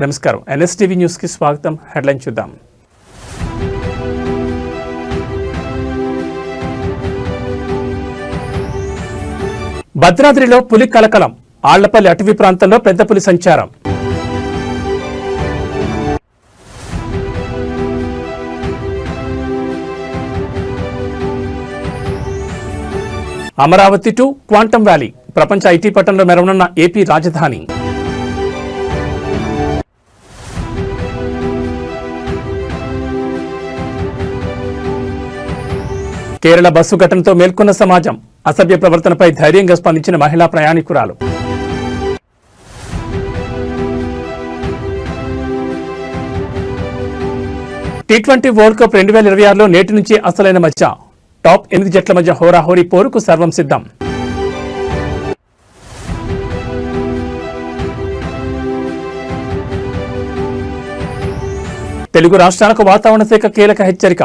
నమస్కారం. NSTV news కి స్వాగతం. హెడ్లైన్ చూద్దాం. భద్రాద్రిలో పులి కలకలం. ఆళ్లపల్లి అటవీ ప్రాంతంలో పెద్ద పులి సంచారం. Amaravati to quantum valley. ప్రపంచ ఐటీ పట్టణంలో మెరవనున్న ఏపీ రాజధాని. కేరళ బస్సు ఘటనతో మేల్కొన్న సమాజం. అసభ్య ప్రవర్తనపై ధైర్యంగా స్పందించిన మహిళా ప్రయాణికురాలు. టీ20 వరల్డ్ కప్ 2026లో నేటి నుంచి అసలైన మధ్య. టాప్ 8 జట్ల మధ్య హోరాహోరీ పోరుకు సర్వం సిద్ధం. తెలుగు రాష్ట్రాలకు వాతావరణ శాఖ కీలక హెచ్చరిక.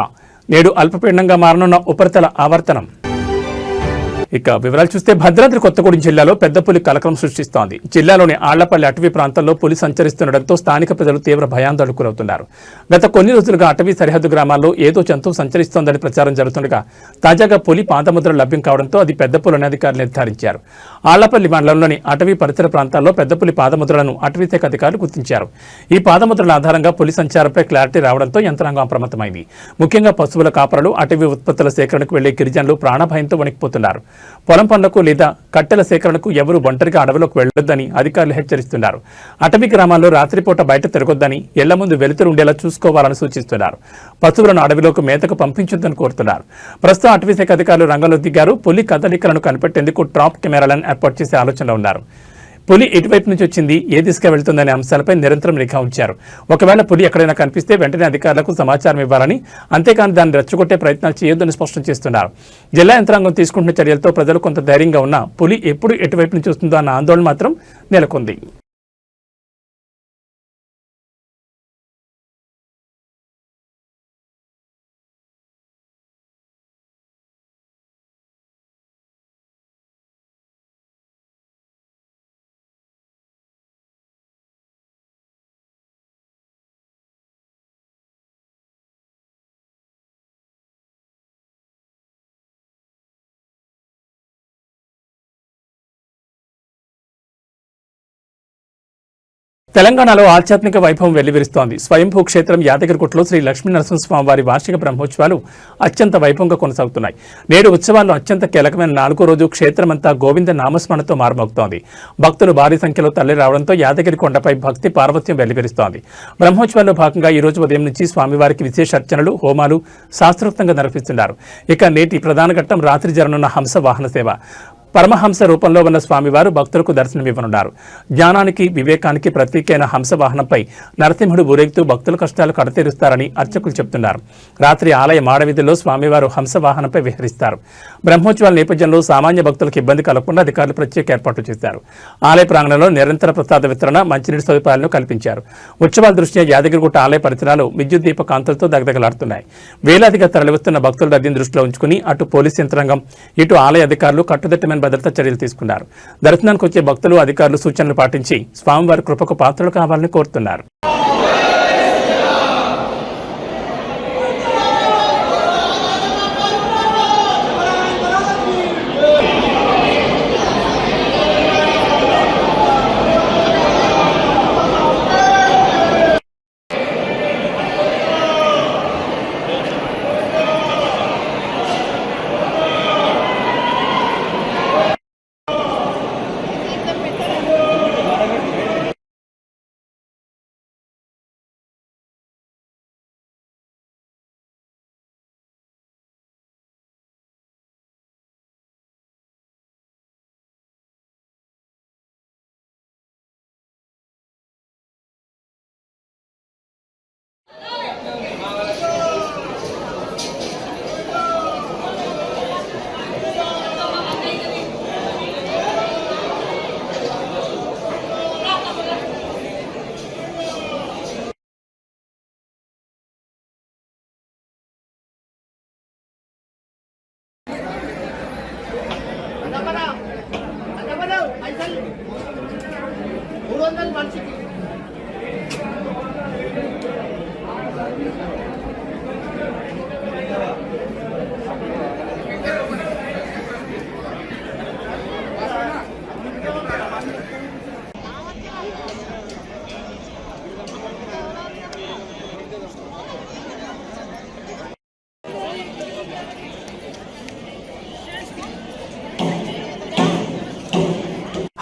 నేడు అల్పపీడనంగా మారనున్న ఉపరితల ఆవర్తనం. ఇక వివరాలు చూస్తే భద్రాద్రి కొత్తగూడెం జిల్లాలో పెద్ద పులి కలకలం సృష్టిస్తోంది. జిల్లాలోని ఆళ్లపల్లి అటవీ ప్రాంతంలో పులి సంచరిస్తుండటంతో స్థానిక ప్రజలు తీవ్ర భయాందోళనకు గురవుతున్నారు. గత కొన్ని రోజులుగా అటవీ సరిహద్దు గ్రామాల్లో ఏదో జంతువు సంచరిస్తోందని ప్రచారం జరుగుతుండగా తాజాగా పులి పాదముద్రలు లభ్యం కావడంతో అది పెద్ద పులి అధికారులు నిర్ధారించారు. ఆళ్లపల్లి మండలంలోని అటవీ పరిసర ప్రాంతాల్లో పెద్ద పులి పాదముద్రలను అటవీ శాఖ అధికారులు గుర్తించారు. ఈ పాదముద్రల ఆధారంగా పులి సంచారంపై క్లారిటీ రావడంతో యంత్రాంగం అప్రమత్తమైంది. ముఖ్యంగా పశువుల కాపరులు, అటవీ ఉత్పత్తుల సేకరణకు వెళ్లే గిరిజనులు ప్రాణభయంతో వణికిపోతున్నారు. పొలం పనులకు లేదా కట్టెల సేకరణకు ఎవరూ ఒంటరిగా అడవిలోకి వెళ్లొద్దని అధికారులు హెచ్చరిస్తున్నారు. అటవీ గ్రామాల్లో రాత్రిపూట బయట తిరగొద్దని, ఇళ్ల ముందు వెలుతురు ఉండేలా చూసుకోవాలని సూచిస్తున్నారు. పశువులను అడవిలోకి మేతకు పంపించొద్దని కోరుతున్నారు. ప్రస్తుతం అటవీ శాఖ అధికారులు రంగంలో దిగారు. పులి కదలికలను కనిపెట్టేందుకు ట్రాప్ కెమెరాలను ఏర్పాటు చేసే ఆలోచనలో ఉన్నారు. పులి ఎటువైపు నుంచి వచ్చింది, ఏ దిశగా వెళ్తుందనే అంశాలపై నిరంతరం నిఘా ఉంచారు. ఒకవేళ పులి ఎక్కడైనా కనిపిస్తే వెంటనే అధికారులకు సమాచారం ఇవ్వాలని, అంతేకాని దాన్ని రెచ్చగొట్టే ప్రయత్నాలు చేయొద్దని స్పష్టం చేస్తున్నారు. జిల్లా యంత్రాంగం తీసుకుంటున్న చర్యలతో ప్రజలు కొంత ధైర్యంగా ఉన్నా పులి ఎప్పుడు ఎటువైపు నుంచి వస్తుందో అన్న ఆందోళన మాత్రం నెలకొంది. తెలంగాణలో ఆధ్యాత్మిక వైభవం వెల్లివిరుస్తోంది. స్వయంభూ క్షేత్రం యాదగిరిగుట్టలో శ్రీ లక్ష్మీ నరసింహస్వామి వారి వార్షిక బ్రహ్మోత్సవాలు అత్యంత వైభవంగా కొనసాగుతున్నాయి. నేడు ఉత్సవాల్లో అత్యంత కీలకమైన 4వ రోజు క్షేత్రమంతా గోవింద నామస్మరణతో మారుమోగుతోంది. భక్తులు భారీ సంఖ్యలో తరలి రావడంతో యాదగిరి కొండపై భక్తి పార్వత్యం వెల్లివిరుస్తోంది. బ్రహ్మోత్సవాల్లో భాగంగా ఈ రోజు ఉదయం నుంచి స్వామివారికి విశేష అర్చనలు, హోమాలు శాస్త్రోక్తంగా నిర్వహిస్తున్నారు. ఇక నేటి ప్రధాన ఘట్టం రాత్రి జరగనున్న హంస వాహన సేవ. పరమహంస రూపంలో ఉన్న స్వామివారు భక్తులకు దర్శనమివ్వనున్నారు. జ్ఞానానికి, వివేకానికి ప్రతీకైన హంస వాహనంపై నరసింహుడు ఊరేగుతూ భక్తుల కష్టాలు కడతీరుస్తారని అర్చకులు చెబుతున్నారు. రాత్రి ఆలయ మాడవీధుల్లో స్వామివారు హంస వాహనంపై విహరిస్తారు. బ్రహ్మోత్సవాల నేపథ్యంలో సామాన్య భక్తులకు ఇబ్బంది కలగకుండా అధికారులు ప్రత్యేక ఏర్పాట్లు చేశారు. ఆలయ ప్రాంగణంలో నిరంతర ప్రసాద వితరణ, మంచినీటి సదుపాయాలను కల్పించారు. ఉత్సవాల దృష్ట్యా యాదగిరిగుట్ట ఆలయ పరిసరాలు విద్యుత్ దీప కాంతులతో దగదగలాడుతున్నాయి. వేలాదిగా తరలివస్తున్న భక్తుల రద్దీని దృష్టిలో ఉంచుకుని అటు పోలీసు యంత్రాంగం, ఇటు ఆలయ అధికారులు కట్టుదిట్టమైన భద్రతా చర్యలు తీసుకున్నారు. దర్శనానికి వచ్చే భక్తులు, అధికారులు సూచనలు పాటించి స్వామివారి కృపకు పాత్రలు కావాలని కోరుతున్నారు.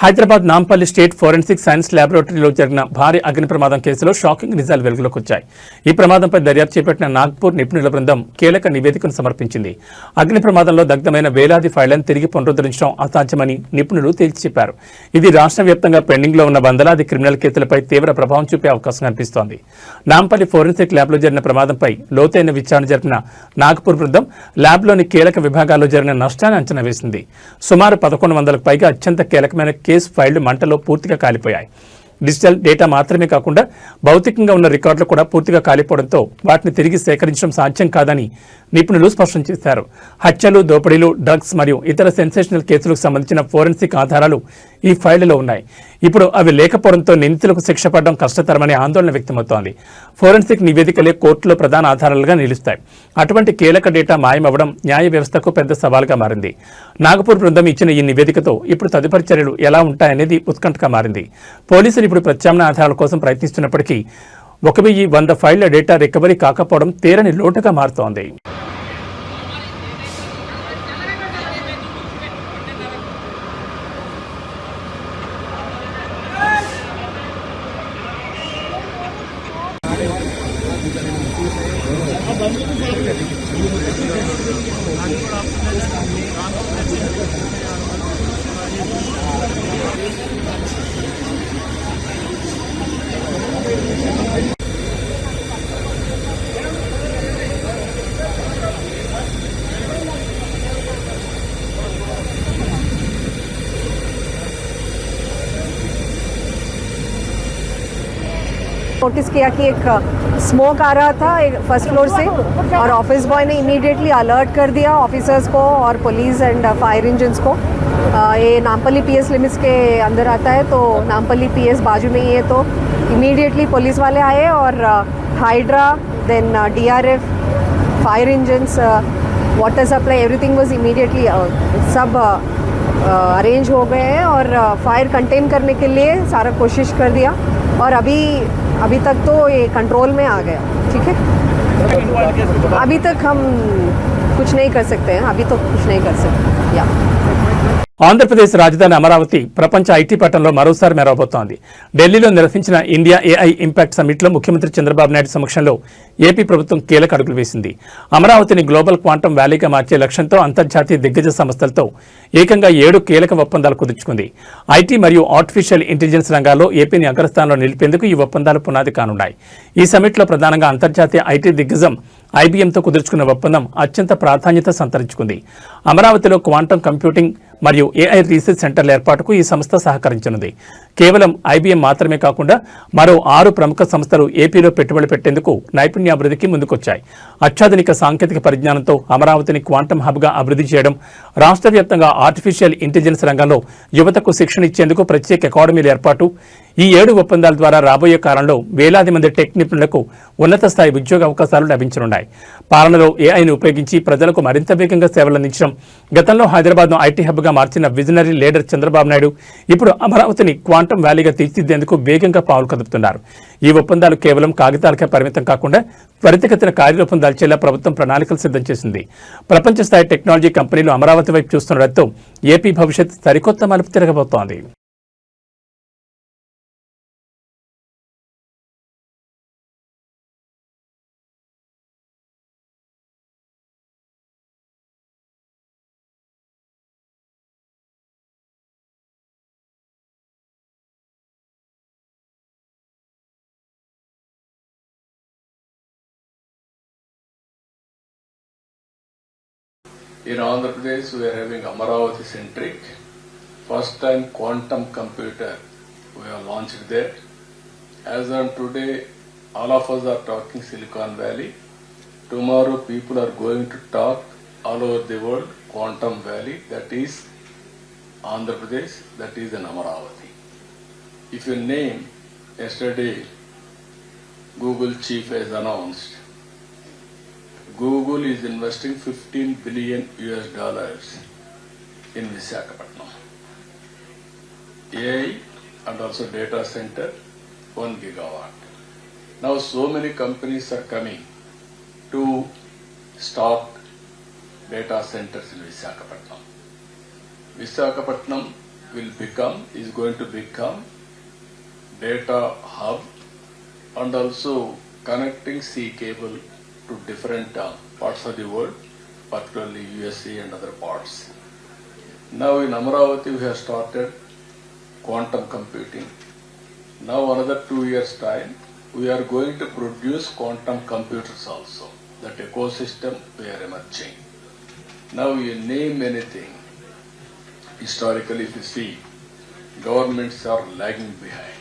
Hyderabad Nampally state forensic science ల్యాబొరేటరీలో జరిగిన భారీ అగ్ని ప్రమాదం కేసులో షాకింగ్ నిజాలు వెలుగులోకి వచ్చాయి. ఈ ప్రమాదంపై దర్యాప్తు చేపట్టిన నాగ్పూర్ నిపుణుల బృందం కీలక నివేదికను సమర్పించింది. అగ్ని ప్రమాదంలో దగ్ధమైన వేలాది ఫైళ్లను తిరిగి పునరుద్ధరించడం అసాధ్యమని నిపుణులు తేల్చి చెప్పారు. ఇది రాష్ట్ర వ్యాప్తంగా పెండింగ్లో ఉన్న వందలాది క్రిమినల్ కేసులపై తీవ్ర ప్రభావం చూపే అవకాశం కనిపిస్తోంది. నాంపల్లి ఫోరెన్సిక్ ల్యాబ్లో జరిగిన ప్రమాదంపై లోతైన విచారణ జరిపిన నాగ్పూర్ బృందం ల్యాబ్లోని కీలక విభాగాల్లో జరిగిన నష్టాన్ని అంచనా వేసింది. సుమారు 1100కు పైగా అత్యంత కీలకమైన కేసు ఫైళ్లు మంటలో పూర్తిగా కాలిపోయాయి. డిజిటల్ డేటా మాత్రమే కాకుండా భౌతికంగా ఉన్న రికార్డులు కూడా పూర్తిగా కాలిపోవడంతో వాటిని తిరిగి సేకరించడం సాధ్యం కాదని నిపుణులు స్పష్టం చేశారు. హత్యలు, దోపిడీలు, డ్రగ్స్ మరియు ఇతర సెన్సేషనల్ కేసులకు సంబంధించిన ఫోరెన్సిక్ ఆధారాలు ఈ ఫైళ్లలో ఉన్నాయి. ఇప్పుడు అవి లేకపోవడంతో నిందితులకు శిక్ష పడడం కష్టతరమనే ఆందోళన వ్యక్తమవుతోంది. ఫోరెన్సిక్ నివేదికలే కోర్టులో ప్రధాన ఆధారాలుగా నిలుస్తాయి. అటువంటి కీలక డేటా మాయమవ్వడం న్యాయ వ్యవస్థకు పెద్ద సవాలుగా మారింది. నాగపూర్ బృందం ఇచ్చిన ఈ నివేదికతో ఇప్పుడు తదుపరి చర్యలు ఎలా ఉంటాయనేది ఉత్కంఠగా మారింది. పోలీసులు ఇప్పుడు ప్రత్యామ్నాయ ఆధారాల కోసం ప్రయత్నిస్తున్నప్పటికీ 1100 ఫైళ్ల డేటా రికవరీ కాకపోవడం తీరని లోటుగా మారుతోంది. नोटिस किया कि एक स्मोक आ रहा था फर्स्ट फ्लोर से और ऑफिस बॉय ने इमीडिएटली अलर्ट कर दिया ऑफिसर्स को और पुलिस एंड फायर इंजन्स को। ये नामपल्ली पीएस लिमिट्स के अंदर आता है, तो नामपल्ली पीएस बाजू में ही है, तो इमीडिएटली पुलिस वाले आए और Hydraa then DRF fire engines water supply everything was immediately सब अरेंज हो गए हैं और फायर कंटेन करने के लिए सारा कोशिश कर दिया और अभी तक तो ये कंट्रोल में आ गया। ठीक है, अभी तक हम कुछ नहीं कर सकते हैं, अभी तो कुछ नहीं कर सकते। या ఆంధ్రప్రదేశ్ రాజధాని అమరావతి ప్రపంచ ఐటీ పట్టణంలో మరోసారి మెరవబోతోంది. ఢిల్లీలో నిర్వహించిన ఇండియా ఏఐ ఇంపాక్ట్ సమ్మిట్లో ముఖ్యమంత్రి చంద్రబాబు నాయుడు సమక్షంలో ఏపీ ప్రభుత్వం కీలక అడుగులు వేసింది. అమరావతిని గ్లోబల్ క్వాంటం వ్యాలీగా మార్చే లక్ష్యంతో అంతర్జాతీయ దిగ్గజ సంస్థలతో ఏకంగా 7 కీలక ఒప్పందాలు కుదుర్చుకుంది. ఐటీ మరియు ఆర్టిఫిషియల్ ఇంటెలిజెన్స్ రంగాల్లో ఏపీని అగ్రస్థానంలో నిలిపేందుకు ఈ ఒప్పందాలు పునాది కానున్నాయి. ఈ సమ్మిట్లో ప్రధానంగా అంతర్జాతీయ ఐటీ దిగ్గజం ఐబీఎంతో కుదుర్చుకున్న ఒప్పందం అత్యంత ప్రాధాన్యత సంతరించుకుంది. అమరావతిలో క్వాంటం కంప్యూటింగ్ మరియు ఏఐ రీసెర్చ్ సెంటర్ల ఏర్పాటుకు ఈ సంస్థ సహకరించనుంది. కేవలం ఐబీఎం మాత్రమే కాకుండా మరో 6 ప్రముఖ సంస్థలు ఏపీలో పెట్టుబడి పెట్టేందుకు నైపుణ్యాభివృద్ధికి ముందుకొచ్చాయి. అత్యాధునిక సాంకేతిక పరిజ్ఞానంతో అమరావతిని క్వాంటం హబ్గా అభివృద్ధి చేయడం, రాష్ట్ర వ్యాప్తంగా ఆర్టిఫిషియల్ ఇంటెలిజెన్స్ రంగంలో యువతకు శిక్షణ ఇచ్చేందుకు ప్రత్యేక అకాడమీల ఏర్పాటు, ఈ 7 ఒప్పందాల ద్వారా రాబోయే కాలంలో వేలాది మంది టెక్ నిపుణులకు ఉన్నత స్థాయి ఉద్యోగ అవకాశాలు లభించనున్నాయి. పాలనలో ఏఐని ఉపయోగించి ప్రజలకు మరింత వేగంగా సేవలందించడం, గతంలో హైదరాబాద్ను ఐటీ హబ్గా మార్చిన విజనరీ లీడర్ చంద్రబాబు నాయుడు ఇప్పుడు అమరావతిని క్వాంటం వ్యాలీగా తీర్చిదిద్దేందుకు వేగంగా పావులు కదుపుతున్నారు. ఈ ఒప్పందాలు కేవలం కాగితాలకే పరిమితం కాకుండా త్వరితగతిన కార్యరూపం దాల్చేలా ప్రభుత్వం ప్రణాళికలు సిద్ధం చేసింది. ప్రపంచ స్థాయి టెక్నాలజీ కంపెనీలు అమరావతి వైపు చూస్తుండటంతో ఏపీ భవిష్యత్ సరికొత్త మలుపు తిరగబోతోంది. In Andhra Pradesh, we are having Amaravati centric. First time quantum computer we have launched there. As on today, all of us are talking Silicon Valley. Tomorrow, people are going to talk all over the world Quantum Valley. That is Andhra Pradesh. That is in Amaravati. If you name, yesterday, Google chief has announced. Google is investing $15 billion in Visakhapatnam. AI and also data center, 1 gigawatt. Now so many companies are coming to start data centers in Visakhapatnam. Visakhapatnam is going to become data hub and also connecting sea cable to different parts of the world, particularly USA and other parts. Now in Amaravati we have started quantum computing. Now another 2 years time we are going to produce quantum computers also. That ecosystem we are emerging. Now you name anything. Historically if you see, governments are lagging behind.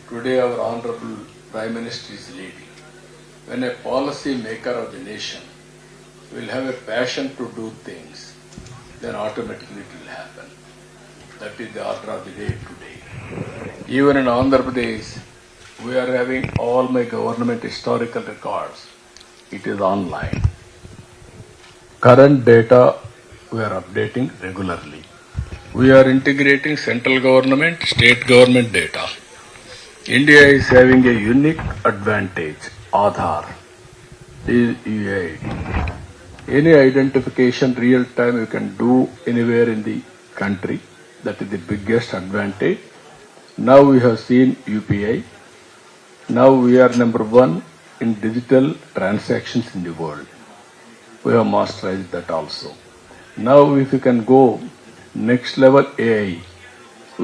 Today our Honorable Prime Minister is leading. When a policy maker of the nation will have a passion to do things, then automatically it will happen. That is the order of the day today. Even in Andhra Pradesh, we are having all my government historical records. It is online. Current data we are updating regularly. We are integrating central government, state government data. India is having a unique advantage, Aadhaar, is UAID. Any identification real time you can do anywhere in the country. That is the biggest advantage. Now we have seen UPI. Now we are number 1 in digital transactions in the world. We have masterized that also. Now if you can go next level AI,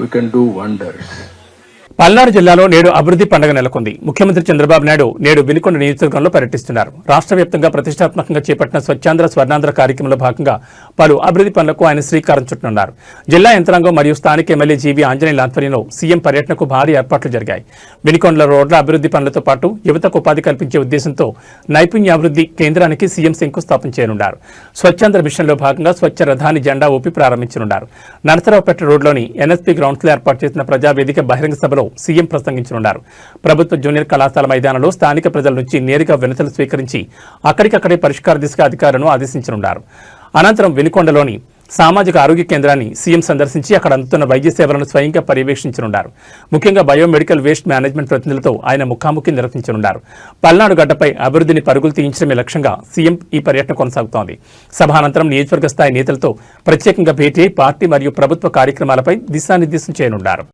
we can do wonders. Palnadu జిల్లాలో నేడు అభివృద్ధి పండుగ నెలకొంది. ముఖ్యమంత్రి చంద్రబాబు నాయుడు నేడు వినుకొండ నియోజకవర్గంలో పర్యటిస్తున్నారు. రాష్ట్ర వ్యాప్తంగా ప్రతిష్టాత్మకంగా చేపట్టిన స్వచ్ఛాంధ్ర స్వర్ణాంధ్ర కార్యక్రమంలో భాగంగా పలు అభివృద్ధి పనులకు ఆయన శ్రీకారం చుట్టనున్నారు. జిల్లా యంత్రాంగం మరియు స్థానిక ఎమ్మెల్యే జీవీ ఆంజనేయుల ఆధ్వర్యంలో సీఎం పర్యటనకు భారీ ఏర్పాట్లు జరిగాయి. వినుకొండల రోడ్ల అభివృద్ధి పనులతో పాటు యువతకు ఉపాధి కల్పించే ఉద్దేశంతో నైపుణ్యాభివృద్ధి కేంద్రానికి సీఎం శంకుస్థాపన చేయనున్నారు. స్వచ్ఛాంధ్ర మిషన్లో భాగంగా స్వచ్ఛ రథాన్ని జెండా ఊపి ప్రారంభించనున్నారు. నరసరావుపేట రోడ్లోని ఎన్ఎస్పీ గ్రౌండ్స్ లో ఏర్పాటు చేసిన ప్రజావేదిక బహిరంగ సభలో సీఎం ప్రసంగించనున్నారు. ప్రభుత్వ జూనియర్ కళాశాల మైదానంలో స్థానిక ప్రజల నుంచి నేరుగా వినతులు స్వీకరించి అక్కడికక్కడే పరిష్కార దిశగా అధికారులను ఆదేశించనున్నారు. అనంతరం వినుకొండలోని సామాజిక ఆరోగ్య కేంద్రాన్ని సీఎం సందర్శించి అక్కడ అందుతున్న వైద్య సేవలను స్వయంగా పర్యవేక్షించనున్నారు. ముఖ్యంగా బయోమెడికల్ వేస్ట్ మేనేజ్మెంట్ ప్రతినిధులతో ఆయన ముఖాముఖి నిర్వహించనున్నారు. పల్నాడు గడ్డపై అభివృద్ధిని పరుగులు తీయించడమే లక్ష్యంగా సీఎం ఈ పర్యటన కొనసాగుతోంది. సభానంతరం నియోజకవర్గ స్థాయి నేతలతో ప్రత్యేకంగా భేటీ పార్టీ మరియు ప్రభుత్వ కార్యక్రమాలపై దిశానిర్దేశం చేయనున్నారు.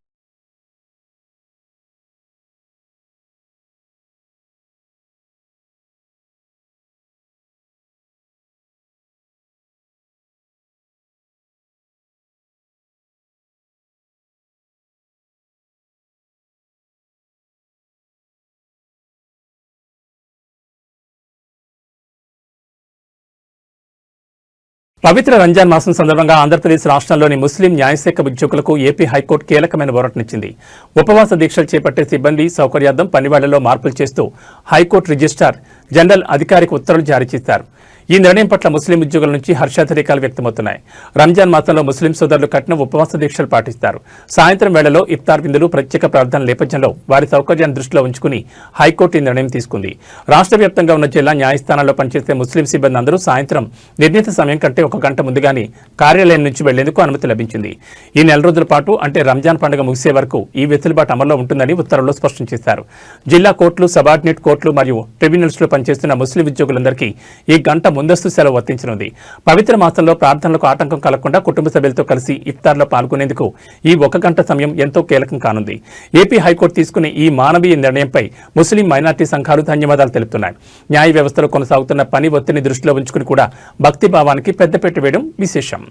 పవిత్ర రంజాన్ మాసం సందర్భంగా ఆంధ్రప్రదేశ్ రాష్ట్రంలోని ముస్లిం న్యాయశాఖ ఉద్యోగులకు ఏపీ హైకోర్టు కీలకమైన ఊరటనిచ్చింది. ఉపవాస దీక్షలు చేపట్టే సిబ్బంది సౌకర్యార్థం పనివేళ్లలో మార్పులు చేస్తూ హైకోర్టు రిజిస్ట్రార్ జనరల్ అధికారిక ఉత్తర్వులు జారీ చేశారు. ఈ నిర్ణయం పట్ల ముస్లిం ఉద్యోగుల నుంచి హర్షాతిరేకాలు వ్యక్తమవుతున్నాయి. రంజాన్ మాసంలో ముస్లిం సోదరులు కఠిన ఉపవాస దీక్షలు పాటిస్తారు. సాయంత్రం వేళలో ఇఫ్తార్ విందులు ప్రత్యేక ప్రార్థనల నేపథ్యంలో వారి సౌకర్యాన్ని దృష్టిలో ఉంచుకుని హైకోర్టు ఈ నిర్ణయం తీసుకుంది. రాష్ట్ర వ్యాప్తంగా ఉన్న జిల్లా న్యాయస్థానాల్లో పనిచేసే ముస్లిం సిబ్బంది అందరూ సాయంత్రం నిర్ణీత సమయం కంటే 1 గంట ముందుగానే కార్యాలయం నుంచి వెళ్లేందుకు అనుమతి లభించింది. ఈ నెల రోజుల పాటు అంటే రంజాన్ పండుగ ముగిసే వరకు ఈ వెసులుబాటు అమల్లో ఉంటుందని ఉత్తర్వుల్లో స్పష్టం చేశారు. జిల్లా కోర్టులు, సబార్డినేట్ కోర్టులు మరియు ట్రిబ్యునల్స్ లో పనిచేస్తున్న ముస్లిం ఉద్యోగులందరికీ ఈ గంట ముందస్తు సెలవు వర్తించనుంది. పవిత్ర మాసంలో ప్రార్థనలకు ఆటంకం కలగకుండా కుటుంబ సభ్యులతో కలిసి ఇఫ్తార్లో పాల్గొనేందుకు ఈ 1 గంట సమయం ఎంతో కీలకం కానుంది. ఏపీ హైకోర్టు తీసుకునే ఈ మానవీయ నిర్ణయంపై ముస్లిం మైనార్టీ సంఘాలు ధన్యవాదాలు తెలుపుతున్నాయి. న్యాయ వ్యవస్థలో కొనసాగుతున్న పని ఒత్తిడిని దృష్టిలో ఉంచుకుని కూడా భక్తి భావానికి పెద్దపీట వేయడం విశేషం.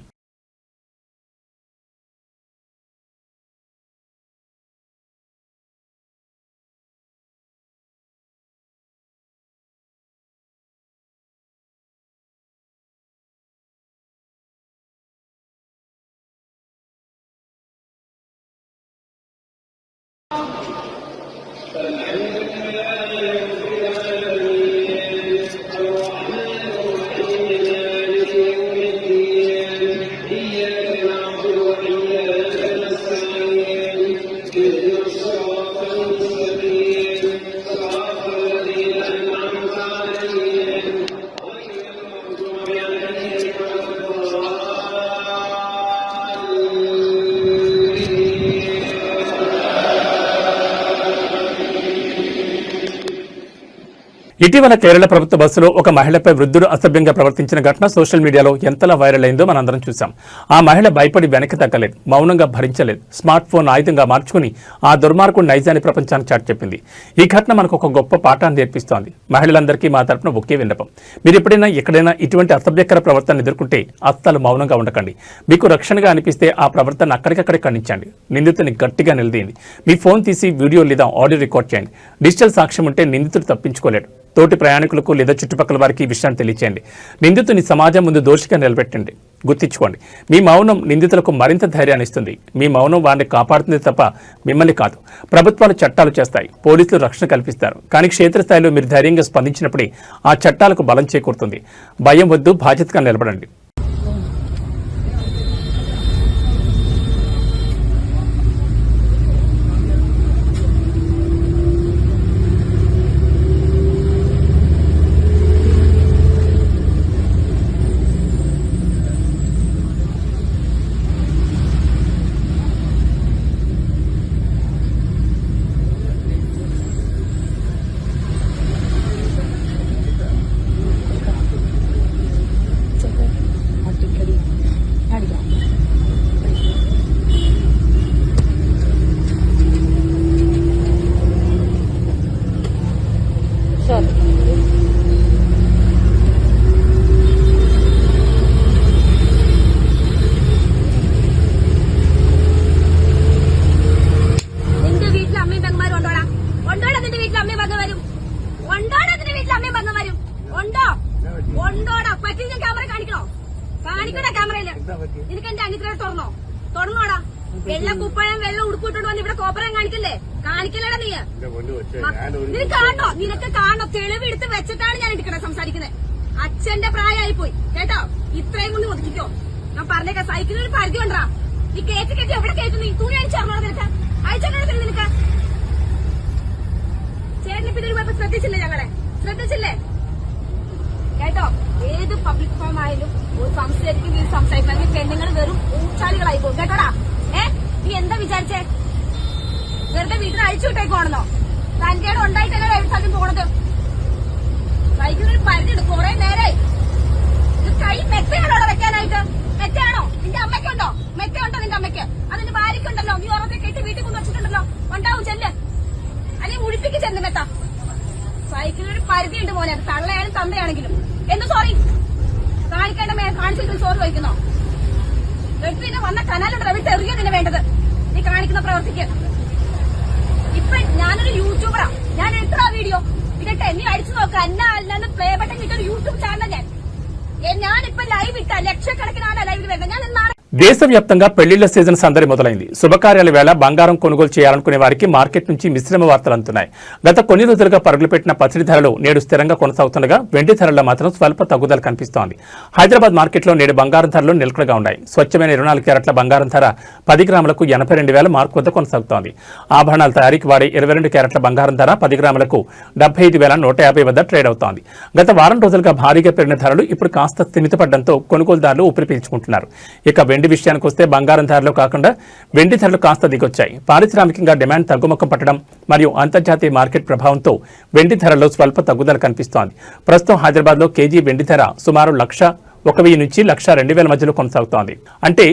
ఇటీవల కేరళ ప్రభుత్వ బస్సులో ఒక మహిళపై వృద్ధుడు అసభ్యంగా ప్రవర్తించిన ఘటన సోషల్ మీడియాలో ఎంతలా వైరల్ అయిందో మనందరం చూసాం. ఆ మహిళ భయపడి వెనక్కి తగ్గలేదు, మౌనంగా భరించలేదు, స్మార్ట్ ఫోన్ ఆయుధంగా మార్చుకుని ఆ దుర్మార్గుడు నైజాన్ని ప్రపంచానికి చాటి చెప్పింది. ఈ ఘటన మనకు ఒక గొప్ప పాఠాన్ని నేర్పిస్తోంది. మహిళలందరికీ మా తరపున ఒకే విన్నపం, మీరు ఎప్పుడైనా ఎక్కడైనా ఇటువంటి అసభ్యకర ప్రవర్తన ఎదుర్కొంటే అస్సలు మౌనంగా ఉండకండి. మీకు రక్షణగా అనిపిస్తే ఆ ప్రవర్తన అక్కడికక్కడే ఖండించండి. నిందితుని గట్టిగా నిలదీయండి. మీ ఫోన్ తీసి వీడియో లేదా ఆడియో రికార్డ్ చేయండి. డిజిటల్ సాక్ష్యం ఉంటే నిందితుడు తప్పించుకోలేడు. తోటి ప్రయాణికులకు లేదా చుట్టుపక్కల వారికి ఈ విషయాన్ని తెలియచేయండి. నిందితుని సమాజం ముందు దోషిగా నిలబెట్టండి. గుర్తించుకోండి, మీ మౌనం నిందితులకు మరింత ధైర్యాన్ని ఇస్తుంది. మీ మౌనం వారిని కాపాడుతుంది తప్ప మిమ్మల్ని కాదు. ప్రభుత్వాలు చట్టాలు చేస్తాయి, పోలీసులు రక్షణ కల్పిస్తారు. కానీ క్షేత్రస్థాయిలో మీరు ధైర్యంగా స్పందించినప్పుడే ఆ చట్టాలకు బలం చేకూరుతుంది. భయం వద్దు, బాధ్యతగా నిలబడండి. നിനക്കെന്റെ അനിത്ര തുറന്നോടാ വെള്ള കുപ്പഴം വെള്ളം ഉടുപ്പിട്ടോണ്ട് വന്ന് ഇവിടെ കോപ്പറം കാണിക്കല്ലേ കാണിക്കല്ലേടാ നീ നിനക്ക് കാണോ നിനക്ക് കാണോ തെളിവെടുത്ത് വെച്ചിട്ടാണ് ഞാൻ എടുക്കണേ സംസാരിക്കുന്നത്. അച്ഛന്റെ പ്രായമായി പോയി കേട്ടോ, ഇത്രയും കൊണ്ട് ഒതുക്കിക്കോ. ഞാൻ പറഞ്ഞേക്കാം, സൈക്കിളിൽ ഒരു പരിധി ഉണ്ടാ. നീ കേറ്റി എവിടെ കേട്ടു? നീ തുണി അയച്ചറിഞ്ഞോ നിനക്ക്? അയച്ചറിഞ്ഞോ നിനക്ക്? ചേട്ടന് പിന്നെ ഒരു പോയപ്പോ ശ്രദ്ധിച്ചില്ലേ? ഞങ്ങളെ ശ്രദ്ധിച്ചില്ലേ കേട്ടോ? ഏത് പബ്ലിക് ഫോം ആയാലും ഒരു സംസാരിക്കും സംസാരിക്കണം. പെണ്ണുങ്ങൾ വെറും ഊച്ചാലികളായി പോകും കേട്ടോടാ. നീ എന്താ വിചാരിച്ചേ? വെറുതെ വീട്ടിൽ അഴിച്ചു വിട്ടേക്കോണെന്നോ? തന്റെ ഉണ്ടായിട്ടല്ലേ എവിടെ സ്ഥലം പോണത്? സൈക്കിളിൽ പരിധിയുണ്ട്, കുറെ നേരായി. കൈ മെത്തയാണോ വെക്കാനായിട്ട്? മെത്തയാണോ? നിന്റെ അമ്മയ്ക്കുണ്ടോ? മെത്തയുണ്ടോ നിന്റെ അമ്മയ്ക്ക്? അതിന്റെ ഭാര്യയ്ക്കുണ്ടല്ലോ. നീ ഉറക്കെ കേട്ട് വീട്ടിൽ കൊണ്ട് വെച്ചിട്ടുണ്ടല്ലോ. ഉണ്ടാവും ചെല്ല്, അല്ലെങ്കിൽ മുടിപ്പിക്ക് ചെന്ന് മെത്ത. സൈക്കിളിൽ പരിധിയുണ്ട് മോനെ, അത് തള്ളയായാലും തന്തയാണെങ്കിലും. എന്ത് സോറി കാണിക്കേണ്ട? കാണിച്ചിട്ട് സോറി വയ്ക്കുന്നോ? പിന്നെ വന്ന കനാലുണ്ട്, വിട്ട് എറിയോ നിന്നെ വേണ്ടത് നീ കാണിക്കുന്ന പ്രവർത്തിക്ക്. ഇപ്പൊ ഞാനൊരു യൂട്യൂബറാ, ഞാൻ എത്ര വീഡിയോ ഇടട്ടെ? നീ അടിച്ചു നോക്ക. അല്ലാന്ന് പ്ലേ ബട്ടൺ കിട്ടൊരു യൂട്യൂബ് ചാനൽ ഞാനിപ്പോ ലൈവ് ഇട്ട ലക്ഷക്കണക്കിനാണ് ലൈവിൽ വരുന്നത്. ഞാൻ എന്നാണ് దేశవ్యాప్తంగా పెళ్లిళ్ల సీజన్ సందడి మొదలైంది. శుభకార్యాల వేళ బంగారం కొనుగోలు చేయాలనుకునే వారికి మార్కెట్ నుంచి మిశ్రమ వార్తలు అందుతున్నాయి. గత కొన్ని రోజులుగా పరుగులు పెట్టిన పసిడి ధరలు నేడు స్థిరంగా కొనసాగుతుండగా వెండి ధరల్లో మాత్రం స్వల్ప తగ్గుదల కనిపిస్తోంది. హైదరాబాద్ మార్కెట్లో నేడు బంగారం ధరలు నిలకడగా ఉన్నాయి. స్వచ్ఛమైన 24 క్యారెట్ల బంగారం ధర 10 గ్రాములకు 82,000 మార్కు వద్ద కొనసాగుతోంది. ఆభరణాల తయారీకి వాడే 22 క్యారెట్ల బంగారం ధర 10 గ్రాములకు 75,150 వద్ద ట్రేడ్ అవుతోంది. గత వారం రోజులుగా భారీగా పెరిగిన ధరలు ఇప్పుడు కాస్త స్థిమితపడడంతో కొనుగోలుదారులు ఊపిరి పీల్చుకుంటున్నారు. ఇక వెండి విషయానికి వస్తే బంగారం ధరలో కాకుండా వెండి ధరలు కాస్త దిగొచ్చాయి. పారిశ్రామికంగా డిమాండ్ తగ్గుముఖం పట్టడం మరియు అంతర్జాతీయ మార్కెట్ ప్రభావంతో వెండి ధరలో స్వల్ప తగ్గుదల కనిపిస్తోంది. ప్రస్తుతం హైదరాబాద్ లో కేజీ వెండి ధర సుమారు 1,01,000 నుంచి 1,02,000 మధ్యలో కొనసాగుతోంది. అంటే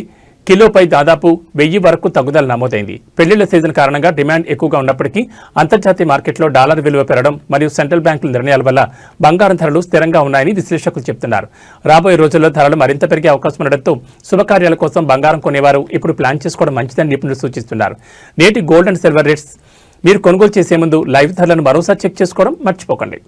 కిలోపై దాదాపు 1000 వరకు తగ్గుదల నమోదైంది. పెళ్లిళ్ల సీజన్ కారణంగా డిమాండ్ ఎక్కువగా ఉన్నప్పటికీ అంతర్జాతీయ మార్కెట్లో డాలర్ విలువ పెరగడం మరియు సెంట్రల్ బ్యాంకుల నిర్ణయాల వల్ల బంగారం ధరలు స్థిరంగా ఉన్నాయని విశ్లేషకులు చెబుతున్నారు. రాబోయే రోజుల్లో ధరలు మరింత పెరిగే అవకాశం ఉండడంతో శుభకార్యాల కోసం బంగారం కొనేవారు ఇప్పుడు ప్లాన్ చేసుకోవడం మంచిదని నిపుణులు సూచిస్తున్నారు. నేటి గోల్డ్ అండ్ సిల్వర్ రేట్స్ మీరు కొనుగోలు చేసే ముందు లైవ్ ధరలను మరోసారి చెక్ చేసుకోవడం మర్చిపోకండి.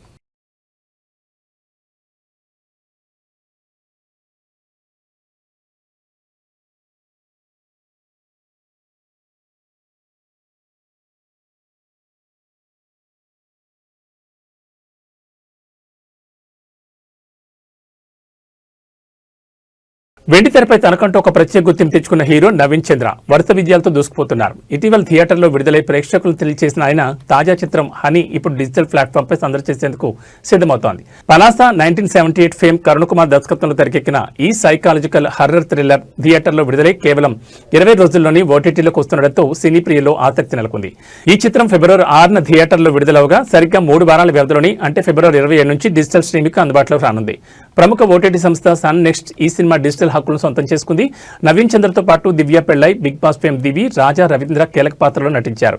వెండి తెరపై తనకంటూ ఒక ప్రత్యేక గుర్తింపు తెచ్చుకున్న హీరో నవీన్ చంద్ర వరుస విజయాలతో దూసుకుపోతున్నారు. ఇటీవల థియేటర్లో విడుదలై ప్రేక్షకులు తెలియజేసిన ఆయన తాజా చిత్రం హనీ ఇప్పుడు డిజిటల్ ప్లాట్ఫామ్ పై సందడి చేసేందుకు సిద్ధమవుతోంది. పలాస 1978 ఫేమ్ కరుణ్ కుమార్ దర్శకత్వంలో తెరకెక్కిన ఈ సైకాలజికల్ హర్రర్ థ్రిల్లర్ థియేటర్లో విడుదలై కేవలం 20 రోజుల్లోనే ఓటీటీలోకి వస్తుండటంతో సినీ ప్రియుల్లో ఆసక్తి నెలకొంది. ఈ చిత్రం ఫిబ్రవరి 6న థియేటర్లో విడుదలవగా సరిగ్గా 3 వారాల వ్యవధిలోని అంటే ఫిబ్రవరి 27 నుంచి డిజిటల్ స్ట్రీమింగ్ అందుబాటులోకి రానుంది. ప్రముఖ ఓటీటీ సంస్థ సన్ నెక్స్ట్ ఈ సినిమా డిజిటల్ హక్కులను సొంతం చేసుకుంది. నవీన్ చంద్రతో పాటు దివ్య పెళ్లై, బిగ్ బాస్ ఫేమ్ దివి, రాజా రవీంద్ర కీలక పాత్రలో నటించారు.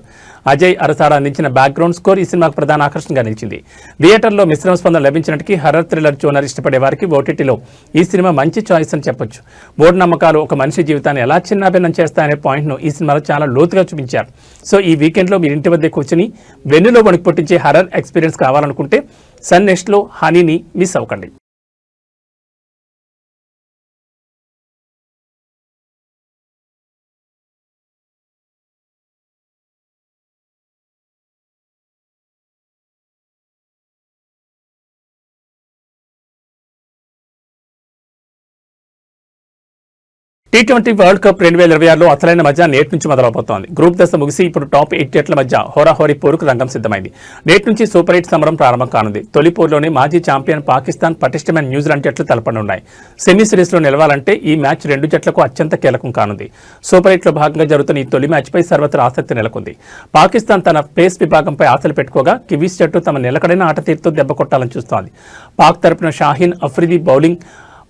అజయ్ అరసారా అందించిన బ్యాక్గ్రౌండ్ స్కోర్ ఈ సినిమాకు ప్రధాన ఆకర్షణగా నిలిచింది. థియేటర్లో మిశ్రమ స్పందన లభించినట్టుకి హర్రర్ థ్రిల్లర్ జోనర్ ఇష్టపడే వారికి ఓటీటీలో ఈ సినిమా మంచి చాయిస్ అని చెప్పొచ్చు. మూఢనమ్మకాలు ఒక మనిషి జీవితాన్ని ఎలా చిన్నాభిన్నం చేస్తాయనే పాయింట్ను ఈ సినిమాలో చాలా లోతుగా చూపించారు. సో ఈ వీకెండ్లో మీరు ఇంటి వద్దే కూర్చుని వెన్నులో వణుకు పుట్టించే హర్రర్ ఎక్స్పీరియన్స్ కావాలనుకుంటే సన్ నెక్స్ట్లో హనీని మిస్ అవ్వకండి. T20 వరల్డ్ కప్ 2026లో అసలైన మధ్య నేటి నుంచి మొదలవుతోంది. గ్రూప్ దశ ముగిసి ఇప్పుడు టాప్ 8 జట్ల మధ్య హోరాహోరీ పోరుకు రంగం సిద్ధమైంది. నేటి నుంచి సూపర్ 8 సమరం ప్రారంభం కానుంది. తొలి పోరులోనే మాజీ ఛాంపియన్ పాకిస్తాన్, పటిష్టమైన న్యూజిలాండ్ జట్లు తలపడనున్నాయి. సెమీ సిరీస్లో నిలవాలంటే ఈ మ్యాచ్ 2 జట్లకు అత్యంత కీలకం కానుంది. సూపర్ 8లో భాగంగా జరుగుతున్న ఈ తొలి మ్యాచ్పై సర్వత్రా ఆసక్తి నెలకొంది. పాకిస్తాన్ తన పేస్ విభాగంపై ఆశలు పెట్టుకోగా కివీస్ జట్టు తమ నిలకడైన ఆట తీరుతో దెబ్బ కొట్టాలని చూస్తోంది. పాక్ తరపున షాహీన్ అఫ్రిది బౌలింగ్,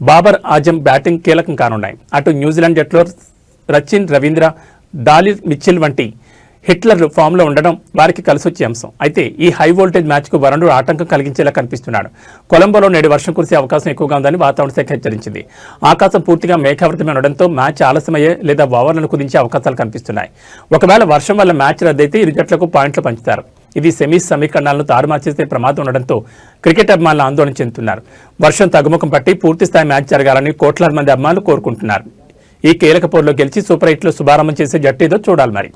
బాబర్ ఆజం బ్యాటింగ్ కీలకం కానున్నాయి. అటు న్యూజిలాండ్ జట్లో రచిన్ రవీంద్ర, దాలిర్ మిచిల్ వంటి హిట్లర్లు ఫామ్లో ఉండడం వారికి కలిసొచ్చే అంశం. అయితే ఈ హై వోల్టేజ్ మ్యాచ్కు వరుణుడు ఆటంకం కలిగించేలా కనిపిస్తున్నాడు. కొలంబోలో నేడు వర్షం కురిసే అవకాశం ఎక్కువగా ఉందని వాతావరణ శాఖ హెచ్చరించింది. ఆకాశం పూర్తిగా మేఘావృతమై ఉండడంతో మ్యాచ్ ఆలస్యమయ్యే లేదా ఓవర్లను కుదించే అవకాశాలు కనిపిస్తున్నాయి. ఒకవేళ వర్షం వల్ల మ్యాచ్ రద్దయితే ఇరు జట్లకు పాయింట్లు పంచుతారు. ఇది సెమీస్ సమీకరణాలను తారుమార్చేసే ప్రమాదం ఉండడంతో క్రికెట్ అభిమానులు ఆందోళన చెందుతున్నారు. వర్షం తగ్గుముఖం పట్టి పూర్తిస్థాయి మ్యాచ్ జరగాలని కోట్లాది మంది అభిమానులు కోరుకుంటున్నారు. ఈ కీలక పోరులో గెలిచి సూపర్ 8లో శుభారంభం చేసే జట్టు ఏదో చూడాలి మరి.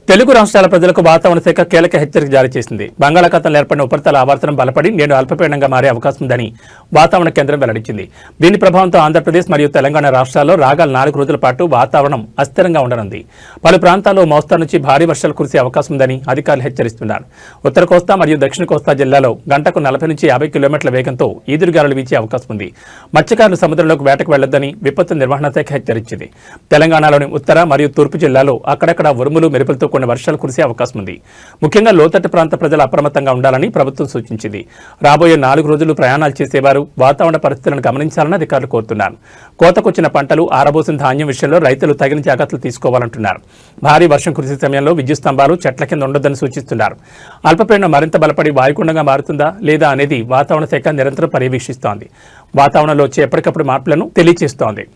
తెలుగు రాష్ట్రాల ప్రజలకు వాతావరణ శాఖ కీలక హెచ్చరిక జారీ చేసింది. బంగాళాఖాతంలో ఏర్పడిన ఉపరితల ఆవర్తనం బలపడి నేడు అల్పపీడనంగా మారే అవకాశం ఉందని వాతావరణ కేంద్రం వెల్లడించింది. దీని ప్రభావంతో ఆంధ్రప్రదేశ్ మరియు తెలంగాణ రాష్ట్రాల్లో రాగల 4 రోజుల పాటు వాతావరణం అస్థిరంగా ఉండనుంది. పలు ప్రాంతాల్లో మోస్తరు నుంచి భారీ వర్షాలు కురిసే అవకాశం ఉందని అధికారులు హెచ్చరిస్తున్నారు. ఉత్తర కోస్తా మరియు దక్షిణ కోస్తా జిల్లాలో గంటకు 40 నుంచి 50 కిలోమీటర్ల వేగంతో ఈదురుగాలులు వీచే అవకాశం ఉంది. మత్స్యకారులు సముద్రంలోకి వేటకు వెళ్లొద్దని విపత్తు నిర్వహణ శాఖ హెచ్చరించింది. తెలంగాణలోని ఉత్తర మరియు తూర్పు జిల్లాలో అక్కడక్కడ ఉరుములు మెరుపులతో కొన్ని వర్షాలు కురిసే అవకాశం ఉంది. ముఖ్యంగా లోతట్టు ప్రాంత ప్రజలు అప్రమత్తంగా ఉండాలని ప్రభుత్వం సూచించింది. రాబోయే 4 రోజులు ప్రయాణాలు చేసేవారు వాతావరణ పరిస్థితులను గమనించాలని అధికారులు కోరుతున్నారు. కోతకొచ్చిన పంటలు, ఆరబోసిన ధాన్యం విషయంలో రైతులు తగిన జాగ్రత్తలు తీసుకోవాలంటున్నారు. భారీ వర్షం కురిసే సమయంలో విద్యుత్ స్తంభాలు, చెట్ల కింద ఉండొద్దని సూచిస్తున్నారు. అల్పపీడనం మరింత బలపడి వాయుగుండంగా మారుతుందా లేదా అనేది వాతావరణ శాఖ నిరంతరం పర్యవేక్షిస్తోంది. వాతావరణంలో వచ్చే ఎప్పటికప్పుడు మార్పులను తెలియజేస్తోంది.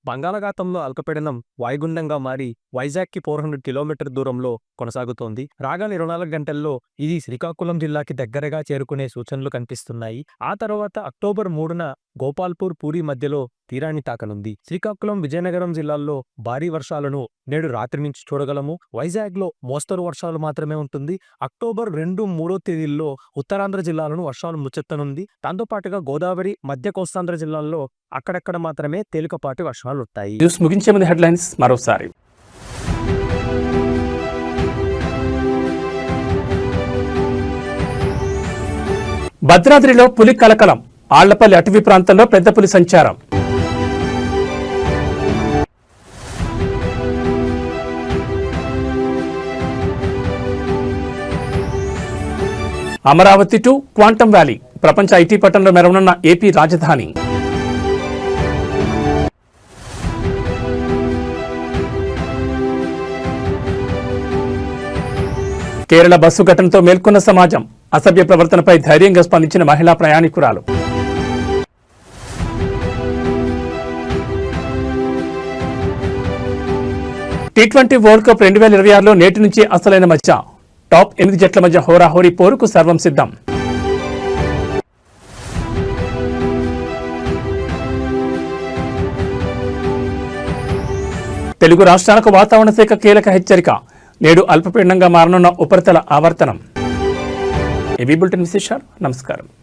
బంగాళాఖాతంలో అల్పపీడనం వాయుగుండంగా మారి వైజాగ్కి 400 కిలోమీటర్ దూరంలో కొనసాగుతోంది. రాగల 24 గంటల్లో ఇది శ్రీకాకుళం జిల్లాకి దగ్గరగా చేరుకునే సూచనలు కనిపిస్తున్నాయి. ఆ తర్వాత అక్టోబర్ 3న గోపాల్పూర్, పూరి మధ్యలో తీరాన్ని తాకనుంది. శ్రీకాకుళం, విజయనగరం జిల్లాల్లో భారీ వర్షాలను నేడు రాత్రి నుంచి చూడగలము. వైజాగ్లో మోస్తరు వర్షాలు మాత్రమే ఉంటుంది. అక్టోబర్ 2, 3 తేదీల్లో ఉత్తరాంధ్ర జిల్లాలను వర్షాలు ముచ్చెత్తనుంది. దాంతోపాటుగా గోదావరి, మధ్య కోస్తాంధ్ర జిల్లాల్లో అక్కడక్కడ మాత్రమే తేలికపాటి వర్షాలు ఉంటాయి. న్యూస్ ముగించే ముందు హెడ్లైన్స్ మరోసారి. భద్రాద్రిలో పులి కలకలం, ఆళ్లపల్లి అటవీ ప్రాంతంలో పెద్ద పులి సంచారం. అమరావతి టు క్వాంటమ్ వ్యాలీ, ప్రపంచ ఐటీ పట్టణంలో మెరవనున్న ఏపీ రాజధాని. కేరళ బస్సు ఘటనతో మేల్కొన్న సమాజం, అసభ్య ప్రవర్తనపై ధైర్యంగా స్పందించిన మహిళా ప్రయాణికురాలు. T20 వరల్డ్ కప్ 2026లో నేటి నుంచి అసలైన మధ్య టాప్ 8 జట్ల మధ్య హోరాహోరీ పోరుకు సర్వం సిద్ధం. తెలుగు రాష్ట్రాలకు వాతావరణ శాఖ కీలక హెచ్చరిక. నేడు అల్పపీడనంగా మారనున్న ఉపరితల ఆవర్తనం. ఇవి బులెటిన్ విశేషాలు. నమస్కారం.